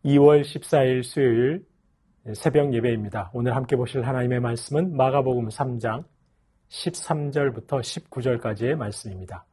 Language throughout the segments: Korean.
2월 14일 수요일 새벽 예배입니다. 오늘 함께 보실 하나님의 말씀은 마가복음 3장 13절부터 19절까지의 말씀입니다.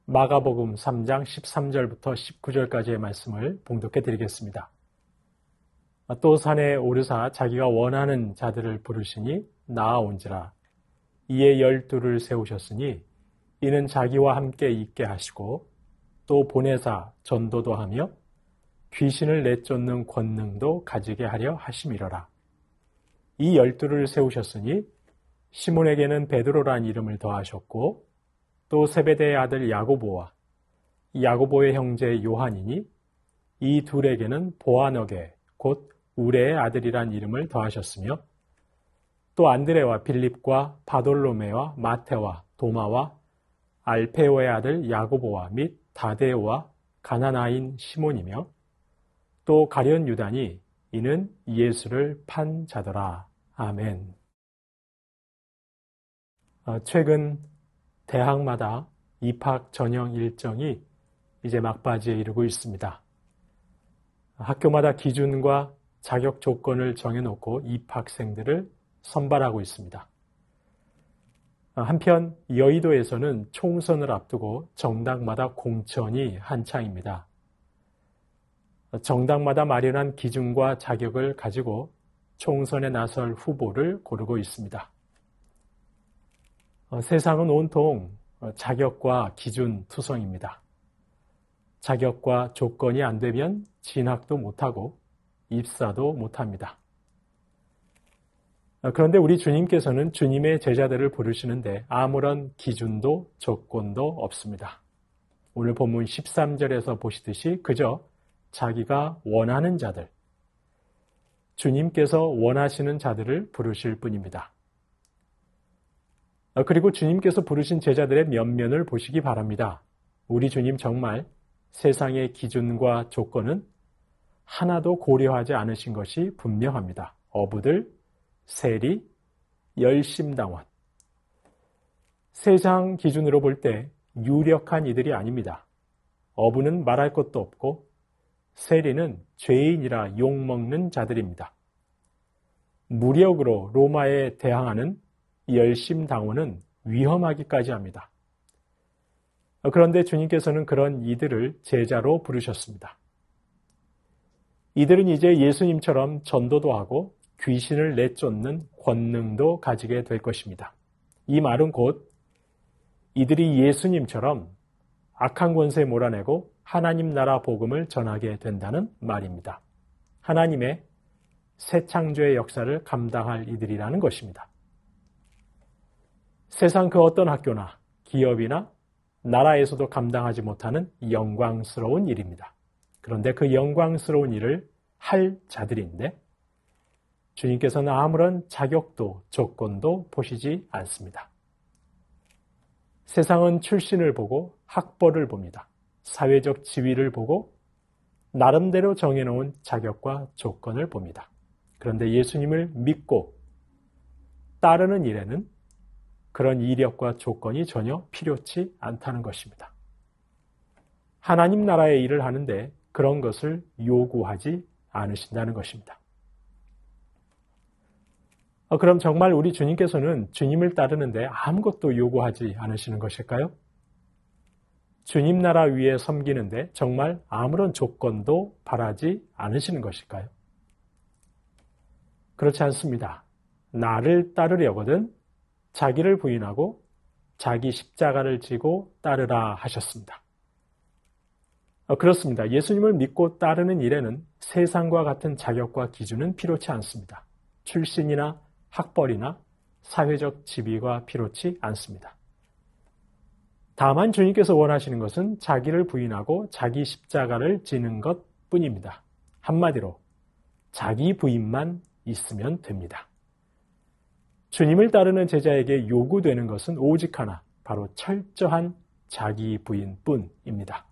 마가복음 3장 13절부터 19절까지의 말씀을 봉독해 드리겠습니다. 또 산에 오르사 자기가 원하는 자들을 부르시니 나아온지라. 이에 12를 세우셨으니 이는 자기와 함께 있게 하시고 또 보내사 전도도 하며 귀신을 내쫓는 권능도 가지게 하려 하심이로라. 이 12를 세우셨으니 시몬에게는 베드로란 이름을 더하셨고 또 세베대의 아들 야고보와 야고보의 형제 요한이니 이 둘에게는 보아너게 곧 우레의 아들이란 이름을 더하셨으며 또 안드레와 빌립과 바돌로메와 마테와 도마와 알페오의 아들 야고보와 및 다데오와 가나나인 시몬이며 또 가룟 유다니 이는 예수를 판 자더라. 아멘. 최근 대학마다 입학 전형 일정이 이제 막바지에 이르고 있습니다. 학교마다 기준과 자격 조건을 정해놓고 입학생들을 선발하고 있습니다. 한편 여의도에서는 총선을 앞두고 정당마다 공천이 한창입니다. 정당마다 마련한 기준과 자격을 가지고 총선에 나설 후보를 고르고 있습니다. 세상은 온통 자격과 기준 투성입니다. 자격과 조건이 안 되면 진학도 못하고 입사도 못합니다. 그런데 우리 주님께서는 주님의 제자들을 부르시는데 아무런 기준도 조건도 없습니다. 오늘 본문 13절에서 보시듯이 그저 자기가 원하는 자들, 주님께서 원하시는 자들을 부르실 뿐입니다. 그리고 주님께서 부르신 제자들의 면면을 보시기 바랍니다. 우리 주님 정말 세상의 기준과 조건은 하나도 고려하지 않으신 것이 분명합니다. 어부들, 세리, 열심당원. 세상 기준으로 볼 때 유력한 이들이 아닙니다. 어부는 말할 것도 없고 세리는 죄인이라 욕먹는 자들입니다. 무력으로 로마에 대항하는 열심당원은 위험하기까지 합니다. 그런데 주님께서는 그런 이들을 제자로 부르셨습니다. 이들은 이제 예수님처럼 전도도 하고 귀신을 내쫓는 권능도 가지게 될 것입니다. 이 말은 곧 이들이 예수님처럼 악한 권세 몰아내고 하나님 나라 복음을 전하게 된다는 말입니다. 하나님의 새 창조의 역사를 감당할 이들이라는 것입니다. 세상 그 어떤 학교나 기업이나 나라에서도 감당하지 못하는 영광스러운 일입니다. 그런데 그 영광스러운 일을 할 자들인데 주님께서는 아무런 자격도 조건도 보시지 않습니다. 세상은 출신을 보고 학벌을 봅니다. 사회적 지위를 보고 나름대로 정해놓은 자격과 조건을 봅니다. 그런데 예수님을 믿고 따르는 일에는 그런 이력과 조건이 전혀 필요치 않다는 것입니다. 하나님 나라의 일을 하는데 그런 것을 요구하지 않으신다는 것입니다. 그럼 정말 우리 주님께서는 주님을 따르는데 아무것도 요구하지 않으시는 것일까요? 주님 나라 위에 섬기는데 정말 아무런 조건도 바라지 않으시는 것일까요? 그렇지 않습니다. 나를 따르려거든 자기를 부인하고 자기 십자가를 지고 따르라 하셨습니다. 그렇습니다. 예수님을 믿고 따르는 일에는 세상과 같은 자격과 기준은 필요치 않습니다. 출신이나 학벌이나 사회적 지위가 필요치 않습니다. 다만 주님께서 원하시는 것은 자기를 부인하고 자기 십자가를 지는 것 뿐입니다. 한마디로 자기 부인만 있으면 됩니다. 주님을 따르는 제자에게 요구되는 것은 오직 하나, 바로 철저한 자기 부인뿐입니다.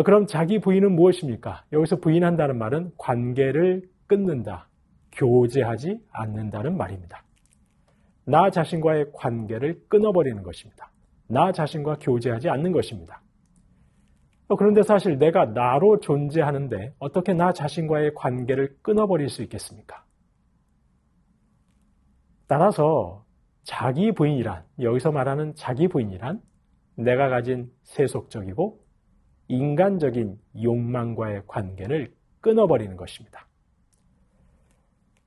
그럼 자기 부인은 무엇입니까? 여기서 부인한다는 말은 관계를 끊는다, 교제하지 않는다는 말입니다. 나 자신과의 관계를 끊어버리는 것입니다. 나 자신과 교제하지 않는 것입니다. 그런데 사실 내가 나로 존재하는데 어떻게 나 자신과의 관계를 끊어버릴 수 있겠습니까? 따라서 자기 부인이란, 여기서 말하는 자기 부인이란 내가 가진 세속적이고 인간적인 욕망과의 관계를 끊어버리는 것입니다.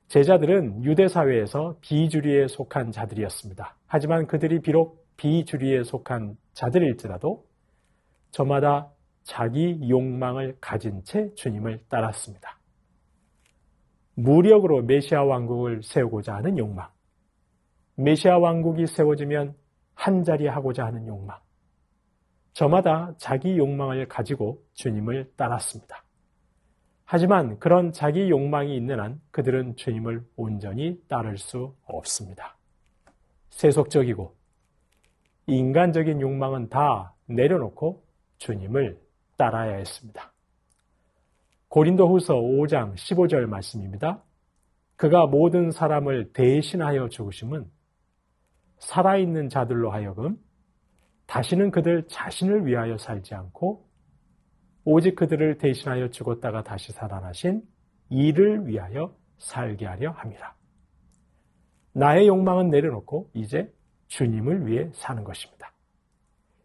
제자들은 유대 사회에서 비주류에 속한 자들이었습니다. 하지만 그들이 비록 비주류에 속한 자들일지라도 저마다 자기 욕망을 가진 채 주님을 따랐습니다. 무력으로 메시아 왕국을 세우고자 하는 욕망, 메시아 왕국이 세워지면 한자리 하고자 하는 욕망, 저마다 자기 욕망을 가지고 주님을 따랐습니다. 하지만 그런 자기 욕망이 있는 한 그들은 주님을 온전히 따를 수 없습니다. 세속적이고 인간적인 욕망은 다 내려놓고 주님을 따라야 했습니다. 고린도후서 5장 15절 말씀입니다. 그가 모든 사람을 대신하여 죽으심은 살아있는 자들로 하여금 다시는 그들 자신을 위하여 살지 않고 오직 그들을 대신하여 죽었다가 다시 살아나신 이를 위하여 살게 하려 함이라. 나의 욕망은 내려놓고 이제 주님을 위해 사는 것입니다.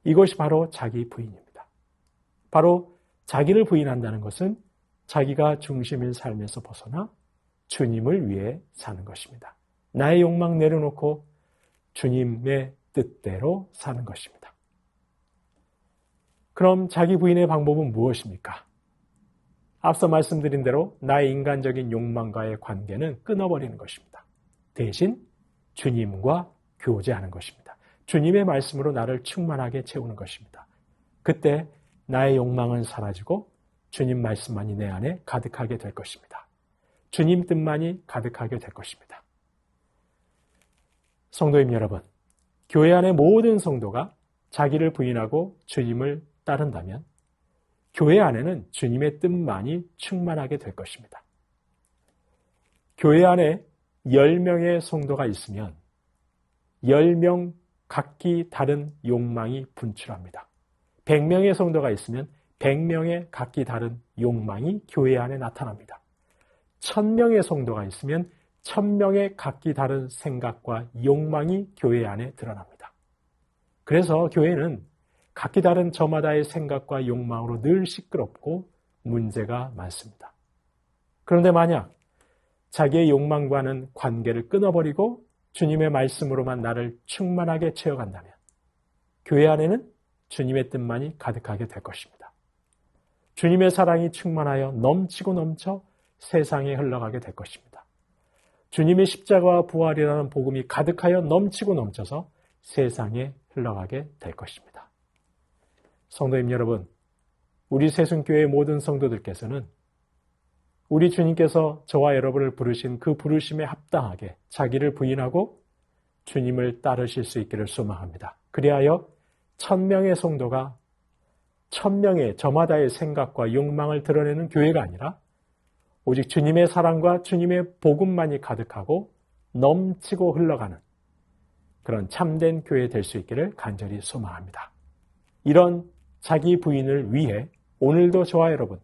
이것이 바로 자기 부인입니다. 바로 자기를 부인한다는 것은 자기가 중심인 삶에서 벗어나 주님을 위해 사는 것입니다. 나의 욕망 내려놓고 주님의 뜻대로 사는 것입니다. 그럼 자기 부인의 방법은 무엇입니까? 앞서 말씀드린 대로 나의 인간적인 욕망과의 관계는 끊어버리는 것입니다. 대신 주님과 교제하는 것입니다. 주님의 말씀으로 나를 충만하게 채우는 것입니다. 그때 나의 욕망은 사라지고 주님 말씀만이 내 안에 가득하게 될 것입니다. 주님 뜻만이 가득하게 될 것입니다. 성도님 여러분, 교회 안의 모든 성도가 자기를 부인하고 주님을 따른다면 교회 안에는 주님의 뜻만이 충만하게 될 것입니다. 교회 안에 10명의 성도가 있으면 10명 각기 다른 욕망이 분출합니다. 100명의 성도가 있으면 100명의 각기 다른 욕망이 교회 안에 나타납니다. 1000명의 성도가 있으면 1000명의 각기 다른 생각과 욕망이 교회 안에 드러납니다. 그래서 교회는 각기 다른 저마다의 생각과 욕망으로 늘 시끄럽고 문제가 많습니다. 그런데 만약 자기의 욕망과는 관계를 끊어버리고 주님의 말씀으로만 나를 충만하게 채워간다면 교회 안에는 주님의 뜻만이 가득하게 될 것입니다. 주님의 사랑이 충만하여 넘치고 넘쳐 세상에 흘러가게 될 것입니다. 주님의 십자가와 부활이라는 복음이 가득하여 넘치고 넘쳐서 세상에 흘러가게 될 것입니다. 성도님 여러분, 우리 새순교회 모든 성도들께서는 우리 주님께서 저와 여러분을 부르신 그 부르심에 합당하게 자기를 부인하고 주님을 따르실 수 있기를 소망합니다. 그리하여 1000명의 성도가 1000명의 저마다의 생각과 욕망을 드러내는 교회가 아니라 오직 주님의 사랑과 주님의 복음만이 가득하고 넘치고 흘러가는 그런 참된 교회 될 수 있기를 간절히 소망합니다. 이런 자기 부인을 위해 오늘도 저와 여러분,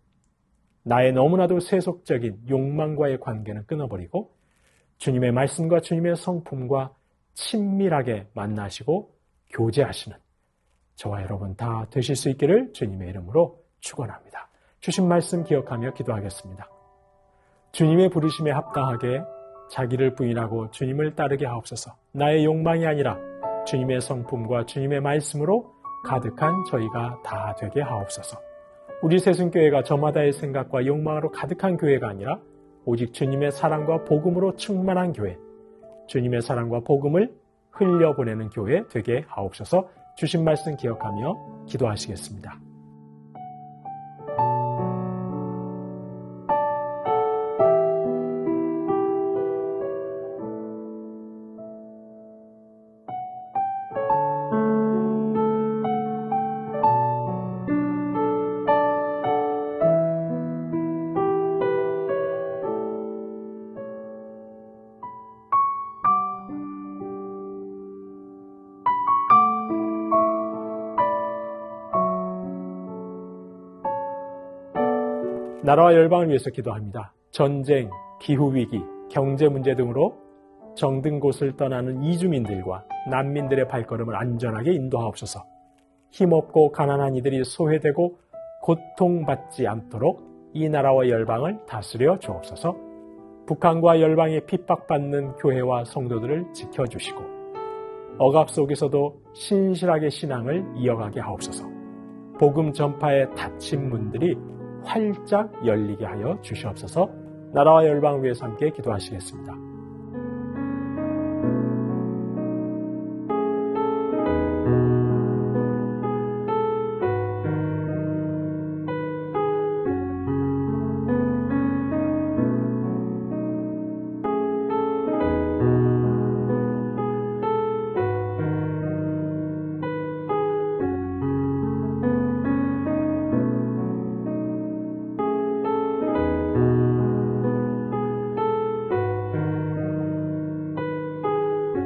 나의 너무나도 세속적인 욕망과의 관계는 끊어버리고 주님의 말씀과 주님의 성품과 친밀하게 만나시고 교제하시는 저와 여러분 다 되실 수 있기를 주님의 이름으로 축원합니다. 주신 말씀 기억하며 기도하겠습니다. 주님의 부르심에 합당하게 자기를 부인하고 주님을 따르게 하옵소서. 나의 욕망이 아니라 주님의 성품과 주님의 말씀으로 가득한 저희가 다 되게 하옵소서. 우리 새순교회가 저마다의 생각과 욕망으로 가득한 교회가 아니라 오직 주님의 사랑과 복음으로 충만한 교회, 주님의 사랑과 복음을 흘려보내는 교회 되게 하옵소서. 주신 말씀 기억하며 기도하시겠습니다. 나라와 열방을 위해서 기도합니다. 전쟁, 기후위기, 경제 문제 등으로 정든 곳을 떠나는 이주민들과 난민들의 발걸음을 안전하게 인도하옵소서. 힘없고 가난한 이들이 소외되고 고통받지 않도록 이 나라와 열방을 다스려 주옵소서. 북한과 열방에 핍박받는 교회와 성도들을 지켜주시고 억압 속에서도 신실하게 신앙을 이어가게 하옵소서. 복음 전파의 닫힌 문들이 활짝 열리게 하여 주시옵소서. 나라와 열방을 위해서 함께 기도하시겠습니다.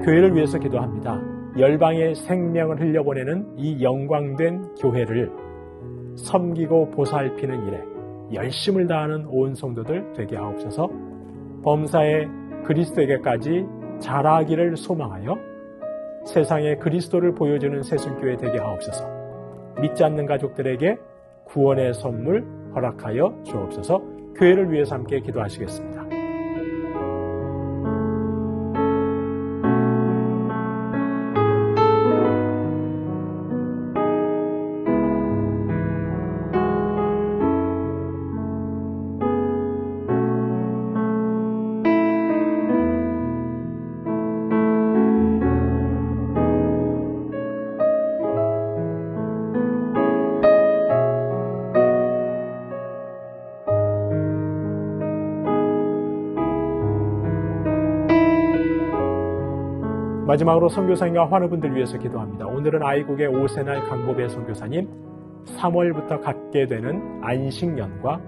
교회를 위해서 기도합니다. 열방의 생명을 흘려보내는 이 영광된 교회를 섬기고 보살피는 일에 열심을 다하는 온 성도들 되게 하옵소서. 범사에 그리스도에게까지 자라기를 소망하여 세상에 그리스도를 보여주는 새순교회 되게 하옵소서. 믿지 않는 가족들에게 구원의 선물 허락하여 주옵소서. 교회를 위해서 함께 기도하시겠습니다. 마지막으로 선교사님과 환우분들 위해서 기도합니다. 오늘은 아이국의 오세날 강보배 선교사님 3월부터 갖게 되는 안식년과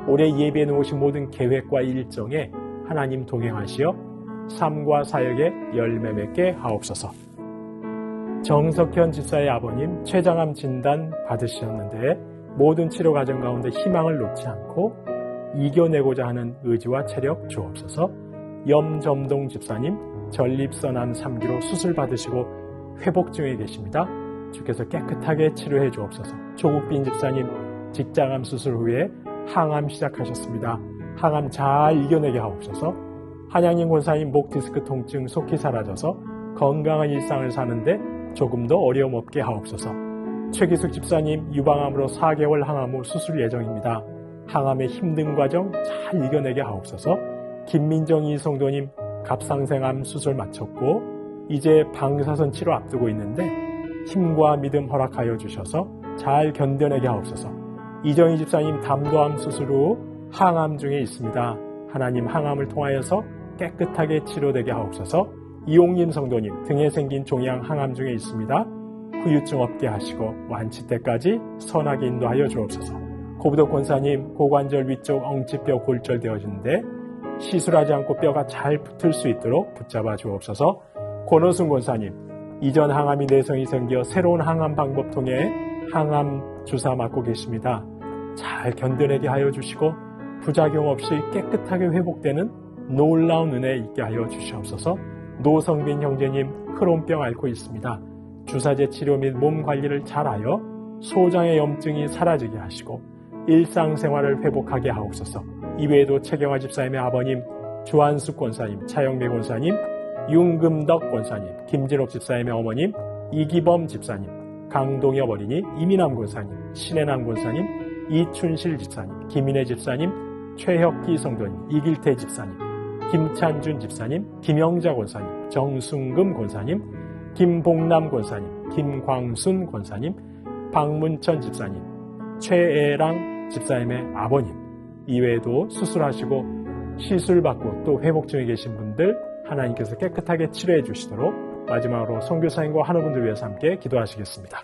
올해 예비해 놓으신 모든 계획과 일정에 하나님 동행하시어 삶과 사역에 열매 맺게 하옵소서. 정석현 집사의 아버님 췌장암 진단 받으셨는데 모든 치료 과정 가운데 희망을 놓지 않고 이겨내고자 하는 의지와 체력 주옵소서. 염점동 집사님 전립선암 3기로 수술 받으시고 회복 중에 계십니다. 주께서 깨끗하게 치료해 주옵소서. 조국빈 집사님 직장암 수술 후에 항암 시작하셨습니다. 항암 잘 이겨내게 하옵소서. 한양님 권사님 목 디스크 통증 속히 사라져서 건강한 일상을 사는데 조금 더 어려움 없게 하옵소서. 최기숙 집사님 유방암으로 4개월 항암 후 수술 예정입니다. 항암의 힘든 과정 잘 이겨내게 하옵소서. 김민정 이성도님 갑상생암 수술 마쳤고 이제 방사선 치료 앞두고 있는데 힘과 믿음 허락하여 주셔서 잘 견뎌내게 하옵소서. 이정희 집사님 담도암 수술 후 항암 중에 있습니다. 하나님 항암을 통하여서 깨끗하게 치료되게 하옵소서. 이용림 성도님 등에 생긴 종양 항암 중에 있습니다. 후유증 없게 하시고 완치 때까지 선하게 인도하여 주옵소서. 고부덕 권사님 고관절 위쪽 엉치뼈 골절되어지는데 시술하지 않고 뼈가 잘 붙을 수 있도록 붙잡아 주옵소서. 권호순 권사님 이전 항암이 내성이 생겨 새로운 항암 방법 통해 항암 주사 맞고 계십니다. 잘 견뎌내게 하여 주시고 부작용 없이 깨끗하게 회복되는 놀라운 은혜 있게 하여 주시옵소서. 노성빈 형제님 크론병 앓고 있습니다. 주사제 치료 및 몸 관리를 잘하여 소장의 염증이 사라지게 하시고 일상생활을 회복하게 하옵소서. 이외에도 최경화 집사님의 아버님, 주한숙 권사님, 차영배 권사님, 윤금덕 권사님, 김진옥 집사님의 어머님, 이기범 집사님, 강동엽 어린이, 이민남 권사님, 신혜남 권사님, 이춘실 집사님, 김인혜 집사님, 최혁기 성도님, 이길태 집사님, 김찬준 집사님, 김영자 권사님, 정순금 권사님, 김봉남 권사님, 김광순 권사님, 박문천 집사님, 최애랑 집사님의 아버님, 이외에도 수술하시고 시술받고 또 회복 중에 계신 분들 하나님께서 깨끗하게 치료해 주시도록 마지막으로 선교사님과 환우분들 위해서 함께 기도하시겠습니다.